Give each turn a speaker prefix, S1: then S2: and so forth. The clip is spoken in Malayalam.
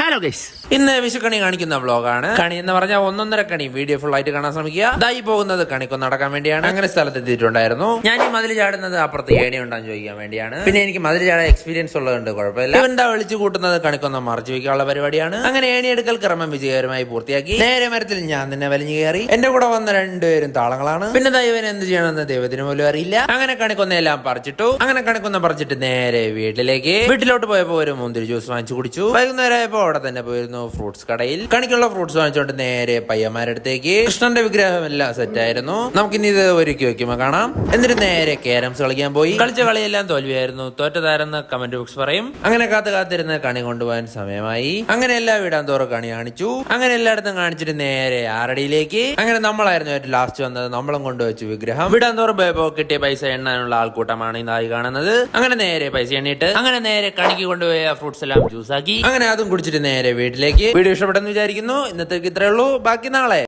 S1: ഹലോ ഗൈസ്, ഇന്ന് വിഷുക്കണി കാണിക്കുന്ന വ്ളോഗാണ്. കണി എന്ന് പറഞ്ഞാൽ ഒന്നൊന്നര കണി. വീഡിയോ ഫുൾ ആയിട്ട് കാണാൻ ശ്രമിക്കുക. ഇതായി പോകുന്നത് കണിക്കൊന്ന് നടക്കാൻ വേണ്ടിയാണ്. അങ്ങനെ സ്ഥലത്ത് എത്തിയിട്ടുണ്ടായിരുന്നു. ഞാൻ ഈ മതിൽ ചാടുന്നത് അപ്പുറത്ത് ഏണി ഉണ്ടാന്ന് ചോദിക്കാൻ വേണ്ടിയാണ്. പിന്നെ എനിക്ക് മതിൽ ചാടാൻ എക്സ്പീരിയൻസ് ഉള്ളതുകൊണ്ട് കുഴപ്പമില്ല. എന്താ വിളിച്ചു കൂട്ടുന്നത് കണിക്കൊന്ന് മറച്ചു വയ്ക്കാനുള്ള പരിപാടിയാണ്. അങ്ങനെ ഏണി എടുക്കൽ ക്രമം വിജയകരമായി പൂർത്തിയാക്കി നേരെ മരത്തിൽ ഞാൻ തന്നെ വലിഞ്ഞു കയറി. എന്റെ കൂടെ വന്ന രണ്ടുപേരും താളങ്ങളാണ്. പിന്നെ ദൈവൻ എന്ത് ചെയ്യണമെന്ന് ദൈവത്തിന് പോലും അറിയില്ല. അങ്ങനെ കണിക്കൊന്നെല്ലാം പറിച്ചിട്ടു. അങ്ങനെ കണിക്കൊന്ന പറിച്ചിട്ട് നേരെ വീട്ടിലോട്ട് പോയപ്പോ ഒരു മുന്തിരി ജ്യൂസ് വാങ്ങിച്ചു കുടിച്ചു. വൈകുന്നേരം ആയപ്പോ അവിടെ തന്നെ പോയിരുന്നു ഫ്രൂട്ട്സ് കടയിൽ. കണിക്കുള്ള ഫ്രൂട്ട്സ് വാങ്ങിച്ചോണ്ട് നേരെ പയ്യന്മാരടുത്തേക്ക്. കൃഷ്ണന്റെ വിഗ്രഹം എല്ലാം സെറ്റ് ആയിരുന്നു. നമുക്കിനി ഇത് ഒരുക്കി വെക്കുമ്പോ കാണാം. എന്നിട്ട് നേരെ ക്യാരംസ് കളിക്കാൻ പോയി. കളിച്ച കളിയെല്ലാം തോൽവിയായിരുന്നു. തോറ്റതാരെന്ന് കമന്റ് ബോക്സ് പറയും. അങ്ങനെ കാത്തിരുന്ന് കണി കൊണ്ടുപോകാൻ സമയമായി. അങ്ങനെ എല്ലാം വിടാൻ തോറും കണി കാണിച്ചു. അങ്ങനെ എല്ലായിടത്തും കാണിച്ചിട്ട് നേരെ ആറടിയിലേക്ക്. അങ്ങനെ നമ്മളായിരുന്നു ഏറ്റവും ലാസ്റ്റ് വന്നത്. നമ്മളും കൊണ്ടുവച്ചു വിഗ്രഹം. വിടാൻ തോറും പോയപ്പോ കിട്ടിയ പൈസ എണ്ണാനുള്ള ആൾക്കൂട്ടമാണ് ഇതായി കാണുന്നത്. അങ്ങനെ നേരെ പൈസ എണ്ണിട്ട് അങ്ങനെ നേരെ കണിക്ക് കൊണ്ടുപോയ ഫ്രൂട്ട്സ് എല്ലാം ജ്യൂസാക്കി. അങ്ങനെ അതും കുടിച്ചിട്ട് നേരെ വീട്ടിലേക്ക്. വീഡിയോ ഇഷ്ടപ്പെട്ടെന്ന് വിചാരിക്കുന്നു. ഇന്നത്തേക്ക് ഇത്രയേ ഉള്ളൂ. ബാക്കി നാളെ.